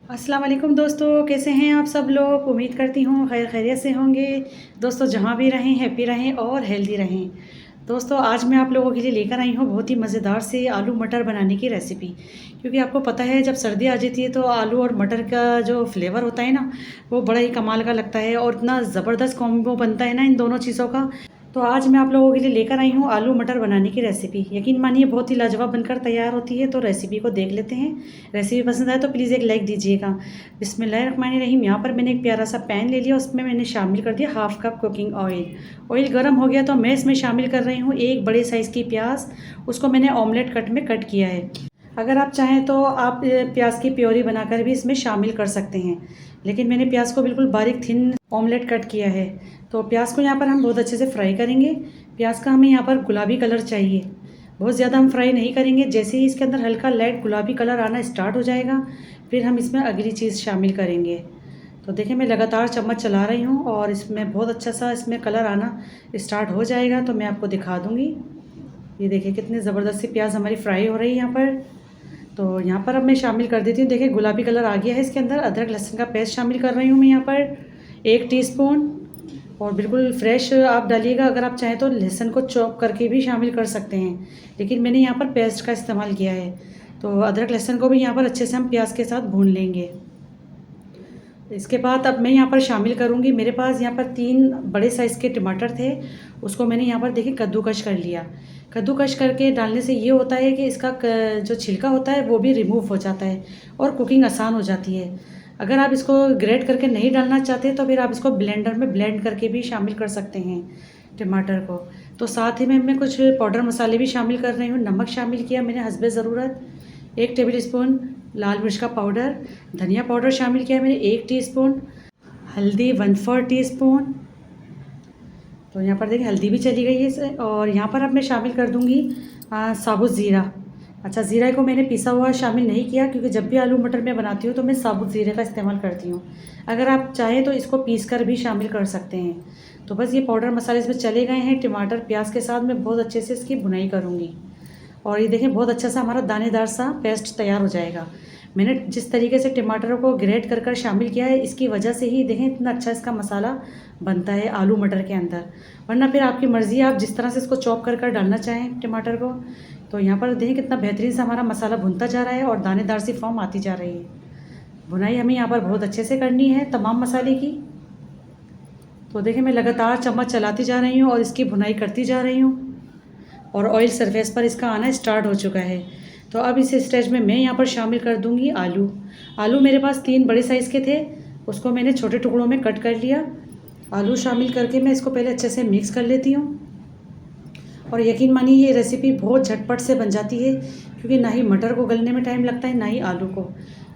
अस्सलाम वालेकुम दोस्तों, कैसे हैं आप सब लोग। उम्मीद करती हूँ खैर खैरियत से होंगे। दोस्तों जहाँ भी रहें हैप्पी रहें और हेल्दी रहें। दोस्तों आज मैं आप लोगों के लिए लेकर आई हूँ बहुत ही मज़ेदार से आलू मटर बनाने की रेसिपी। क्योंकि आपको पता है जब सर्दी आ जाती है तो आलू और मटर का जो फ्लेवर होता है ना, वो बड़ा ही कमाल का लगता है और इतना ज़बरदस्त कॉम्बो बनता है ना इन दोनों चीज़ों का। तो आज मैं आप लोगों के लिए लेकर आई हूँ आलू मटर बनाने की रेसिपी। यकीन मानिए बहुत ही लाजवाब बनकर तैयार होती है। तो रेसिपी को देख लेते हैं। रेसिपी पसंद आए तो प्लीज़ एक लाइक दीजिएगा। बिस्मिल्लाहिर्रहमानिर्रहीम। यहाँ पर मैंने एक प्यारा सा पैन ले लिया, उसमें मैंने शामिल कर दिया half cup cooking oil. Oil गर्म हो गया तो मैं इसमें शामिल कर रही हूँ एक बड़े साइज़ की प्याज। उसको मैंने ऑमलेट कट में कट किया है। अगर आप चाहें तो आप प्याज की प्योरी बनाकर भी इसमें शामिल कर सकते हैं, लेकिन मैंने प्याज को बिल्कुल बारीक थिन ऑमलेट कट किया है। तो प्याज को यहाँ पर हम बहुत अच्छे से फ्राई करेंगे। प्याज का हमें यहाँ पर गुलाबी कलर चाहिए, बहुत ज़्यादा हम फ्राई नहीं करेंगे। जैसे ही इसके अंदर हल्का लाइट गुलाबी कलर आना स्टार्ट हो जाएगा फिर हम इसमें अगली चीज़ शामिल करेंगे। तो देखिए मैं लगातार चम्मच चला रही हूँ और इसमें बहुत अच्छा सा इसमें कलर आना स्टार्ट हो जाएगा तो मैं आपको दिखा दूँगी। ये देखिए कितनी ज़बरदस्त सी प्याज हमारी फ्राई हो रही है यहाँ पर। तो यहाँ पर अब मैं शामिल कर देती हूँ। देखिए गुलाबी कलर आ गया है। इसके अंदर अदरक लहसुन का पेस्ट शामिल कर रही हूँ मैं यहाँ पर 1 टीस्पून। और बिल्कुल फ्रेश आप डालिएगा, अगर आप चाहें तो लहसुन को चॉप करके भी शामिल कर सकते हैं, लेकिन मैंने यहाँ पर पेस्ट का इस्तेमाल किया है। तो अदरक लहसुन को भी यहाँ पर अच्छे से हम प्याज के साथ भून लेंगे। इसके बाद अब मैं यहाँ पर शामिल करूँगी, मेरे पास यहाँ पर 3 बड़े साइज़ के टमाटर थे, उसको मैंने यहाँ पर देखिए कद्दूकश कर लिया। कद्दूकश करके डालने से ये होता है कि इसका जो छिलका होता है वो भी रिमूव हो जाता है और कुकिंग आसान हो जाती है। अगर आप इसको ग्रेट करके नहीं डालना चाहते तो फिर आप इसको ब्लेंडर में ब्लेंड करके भी शामिल कर सकते हैं टमाटर को। तो साथ ही में मैं कुछ पाउडर मसाले भी शामिल कर रही हूँ। नमक शामिल किया मैंने हस्बे ज़रूरत, 1 टेबल स्पून लाल मिर्च का पाउडर, धनिया पाउडर शामिल किया मैंने 1 टीस्पून, हल्दी 1/4 टीस्पून। तो यहाँ पर देखिए हल्दी भी चली गई है इसे। और यहाँ पर अब मैं शामिल कर दूँगी साबुत ज़ीरा। अच्छा, ज़ीरा को मैंने पिसा हुआ शामिल नहीं किया क्योंकि जब भी आलू मटर मैं बनाती हूँ तो मैं साबुत ज़ीरे का इस्तेमाल करती हूँ। अगर आप चाहें तो इसको पीस कर भी शामिल कर सकते हैं। तो बस ये पाउडर मसाले इसमें चले गए हैं। टमाटर प्याज के साथ मैं बहुत अच्छे से इसकी भुनाई करूँगी और ये देखें बहुत अच्छा सा हमारा दानेदार सा पेस्ट तैयार हो जाएगा। मैंने जिस तरीके से टमाटरों को ग्रेट कर कर शामिल किया है इसकी वजह से ही देखें इतना अच्छा इसका मसाला बनता है आलू मटर के अंदर। वरना फिर आपकी मर्ज़ी है, आप जिस तरह से इसको चॉप कर कर डालना चाहें टमाटर को। तो यहाँ पर देखें कितना बेहतरीन सा हमारा मसाला भुनता जा रहा है और दानेदार सी फॉर्म आती जा रही है। भुनाई हमें यहाँ पर बहुत अच्छे से करनी है तमाम मसाले की। तो देखिए मैं लगातार चम्मच चलाती जा रही हूँ और इसकी भुनाई करती जा रही हूँ और ऑयल सरफेस पर इसका आना स्टार्ट हो चुका है। तो अब इस स्टेज में मैं यहाँ पर शामिल कर दूँगी आलू। आलू मेरे पास 3 बड़े साइज़ के थे, उसको मैंने छोटे टुकड़ों में कट कर लिया। आलू शामिल करके मैं इसको पहले अच्छे से मिक्स कर लेती हूँ। और यकीन मानिए ये रेसिपी बहुत झटपट से बन जाती है क्योंकि ना ही मटर को गलने में टाइम लगता है ना ही आलू को।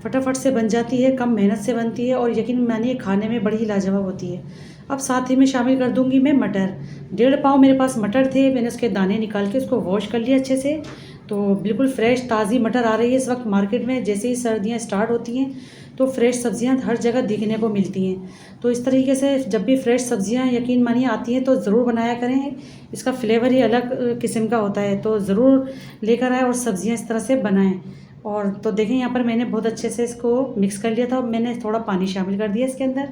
फटाफट से बन जाती है, कम मेहनत से बनती है और यकीन मानिए खाने में बड़ी ही लाजवाब होती है। अब साथ ही में शामिल कर दूंगी मैं मटर। 1.5 पाव मेरे पास मटर थे, मैंने उसके दाने निकाल के उसको वॉश कर लिया अच्छे से। तो बिल्कुल फ्रेश ताज़ी मटर आ रही है इस वक्त मार्केट में। जैसे ही सर्दियाँ स्टार्ट होती हैं तो फ्रेश सब्जियां हर जगह दिखने को मिलती हैं। तो इस तरीके से जब भी फ्रेश सब्जियां यकीन मानिए आती हैं तो ज़रूर बनाया करें। इसका फ्लेवर ही अलग किस्म का होता है, तो ज़रूर लेकर आए और सब्जियां इस तरह से बनाएं। और तो देखें यहाँ पर मैंने बहुत अच्छे से इसको मिक्स कर लिया था। अब मैंने थोड़ा पानी शामिल कर दिया इसके अंदर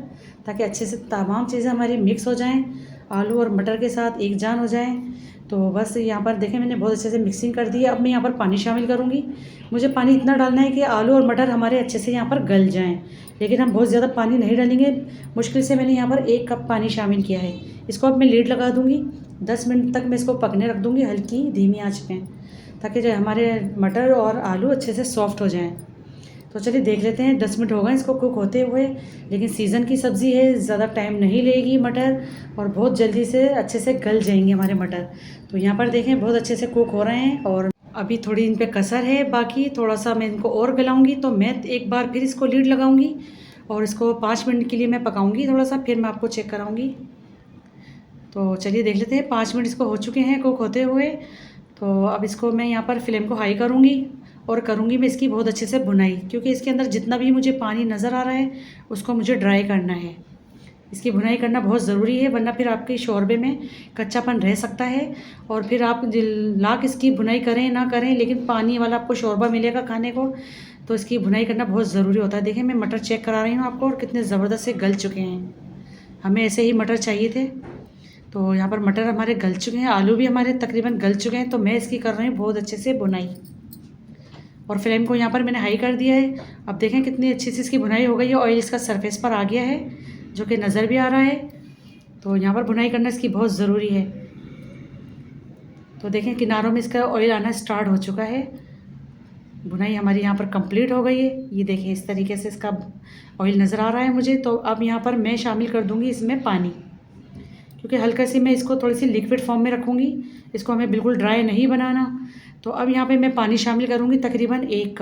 ताकि अच्छे से तमाम चीज़ें हमारी मिक्स हो जाएँ, आलू और मटर के साथ एक जान हो जाएँ। तो बस यहाँ पर देखें मैंने बहुत अच्छे से मिक्सिंग कर दी है। अब मैं यहाँ पर पानी शामिल करूँगी। मुझे पानी इतना डालना है कि आलू और मटर हमारे अच्छे से यहाँ पर गल जाएं, लेकिन हम बहुत ज़्यादा पानी नहीं डालेंगे। मुश्किल से मैंने यहाँ पर 1 कप पानी शामिल किया है। इसको अब मैं लीड लगा दूँगी, 10 मिनट तक मैं इसको पकने रख दूँगी हल्की धीमी आँच पे, ताकि जो हमारे मटर और आलू अच्छे से सॉफ्ट हो जाएँ। तो चलिए देख लेते हैं, 10 मिनट हो गए इसको कुक होते हुए। लेकिन सीज़न की सब्ज़ी है, ज़्यादा टाइम नहीं लेगी मटर और बहुत जल्दी से अच्छे से गल जाएंगे हमारे मटर। तो यहाँ पर देखें बहुत अच्छे से कुक हो रहे हैं और अभी थोड़ी इन पे कसर है, बाकी थोड़ा सा मैं इनको और गलाऊंगी। तो मैं एक बार फिर इसको लीड लगाऊंगी और इसको 5 मिनट के लिए मैं पकाऊंगी थोड़ा सा, फिर मैं आपको चेक कराऊंगी। तो चलिए देख लेते हैं, 5 मिनट इसको हो चुके हैं कुक होते हुए। तो अब इसको मैं यहाँ पर फ्लेम को हाई करूँगी और करूँगी मैं इसकी बहुत अच्छे से भुनाई, क्योंकि इसके अंदर जितना भी मुझे पानी नज़र आ रहा है उसको मुझे ड्राई करना है। इसकी भुनाई करना बहुत ज़रूरी है, वरना फिर आपके शोरबे में कच्चापन रह सकता है और फिर आप लाख इसकी भुनाई करें ना करें लेकिन पानी वाला आपको शोरबा मिलेगा खाने को। तो इसकी भुनाई करना बहुत ज़रूरी होता है। देखिए मैं मटर चेक करा रही हूँ आपको, और कितने ज़बरदस्त से गल चुके हैं। हमें ऐसे ही मटर चाहिए थे। तो यहाँ पर मटर हमारे गल चुके हैं, आलू भी हमारे तकरीबन गल चुके हैं। तो मैं इसकी कर रही हूँ बहुत अच्छे से भुनाई, और फ्लेम को यहाँ पर मैंने हाई कर दिया है। अब देखें कितनी अच्छी से इसकी भुनाई हो गई है, ऑयल इसका सरफेस पर आ गया है, जो कि नज़र भी आ रहा है। तो यहाँ पर भुनाई करना इसकी बहुत ज़रूरी है। तो देखें किनारों में इसका ऑयल आना स्टार्ट हो चुका है। भुनाई हमारी यहाँ पर कंप्लीट हो गई है। ये देखें इस तरीके से इसका ऑयल नज़र आ रहा है मुझे। तो अब यहाँ पर मैं शामिल कर दूँगी इसमें पानी, क्योंकि हल्का सी मैं इसको थोड़ी सी लिक्विड फॉर्म में रखूँगी। इसको हमें बिल्कुल ड्राई नहीं बनाना। तो अब यहाँ पे मैं पानी शामिल करूँगी, तकरीबन 1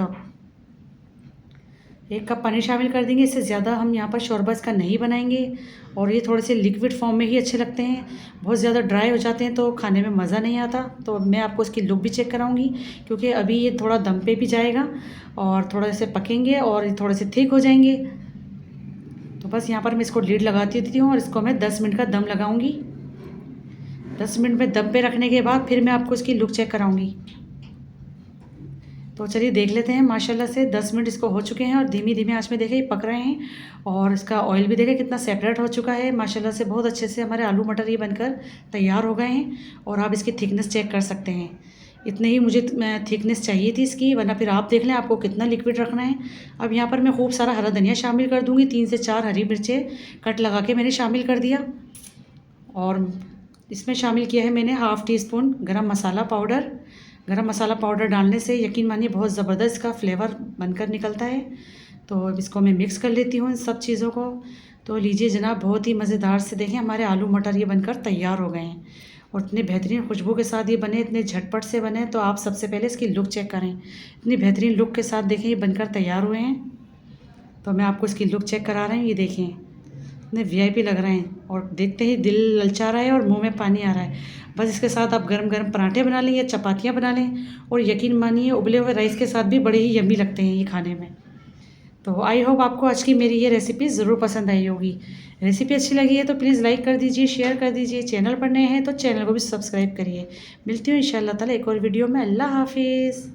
कप पानी शामिल कर देंगे। इससे ज़्यादा हम यहाँ पर शोरबा इसका नहीं बनाएंगे, और ये थोड़े से लिक्विड फॉर्म में ही अच्छे लगते हैं। बहुत ज़्यादा ड्राई हो जाते हैं तो खाने में मज़ा नहीं आता। तो मैं आपको इसकी लुक भी चेक कराऊंगी, क्योंकि अभी ये थोड़ा दम पे भी जाएगा और थोड़ा से पकेंगे और ये थोड़े से थिक हो जाएंगे। तो बस यहाँ पर मैं इसको लीड लगाती देती हूँ, और इसको मैं 10 मिनट का दम लगाऊँगी। 10 मिनट में दम पे रखने के बाद फिर मैं आपको इसकी लुक चेक कराऊँगी। तो चलिए देख लेते हैं। माशाल्लाह से 10 मिनट इसको हो चुके हैं, और धीमी धीमी आंच में देखें ये पक रहे हैं, और इसका ऑयल भी देखें कितना सेपरेट हो चुका है। माशाल्लाह से बहुत अच्छे से हमारे आलू मटर ये बनकर तैयार हो गए हैं। और आप इसकी थिकनेस चेक कर सकते हैं। इतने ही मुझे थिकनेस चाहिए थी इसकी, वरना फिर आप देख लें आपको कितना लिक्विड रखना है। अब यहाँ पर मैं खूब सारा हरा धनिया शामिल कर दूँगी। 3 से 4 हरी मिर्चें कट लगा के मैंने शामिल कर दिया, और इसमें शामिल किया है मैंने हाफ़ टी स्पून गरम मसाला पाउडर। गरम मसाला पाउडर डालने से यकीन मानिए बहुत ज़बरदस्त इसका फ्लेवर बनकर निकलता है। तो अब इसको मैं मिक्स कर लेती हूँ इन सब चीज़ों को। तो लीजिए जनाब, बहुत ही मज़ेदार से देखें हमारे आलू मटर ये बनकर तैयार हो गए हैं, और इतने बेहतरीन खुशबू के साथ ये बने, इतने झटपट से बने। तो आप सबसे पहले इसकी लुक चेक करें। इतनी बेहतरीन लुक के साथ देखें ये बनकर तैयार हुए हैं। तो मैं आपको इसकी लुक चेक करा रही हूँ। ये देखें इतने वीआईपी लग रहे हैं, और देखते ही दिल ललचा रहा है और मुंह में पानी आ रहा है। बस इसके साथ आप गरम गरम पराठे बना लें या चपातियाँ बना लें, और यकीन मानिए उबले हुए राइस के साथ भी बड़े ही यम्मी लगते हैं ये खाने में। तो आई होप आपको आज की मेरी ये रेसिपी ज़रूर पसंद आई होगी। रेसिपी अच्छी लगी है तो प्लीज़ लाइक कर दीजिए, शेयर कर दीजिए। चैनल पर नए हैं तो चैनल को भी सब्सक्राइब करिए। मिलती हूँ इंशाअल्लाह ताला एक और वीडियो में। अल्लाह हाफिज़।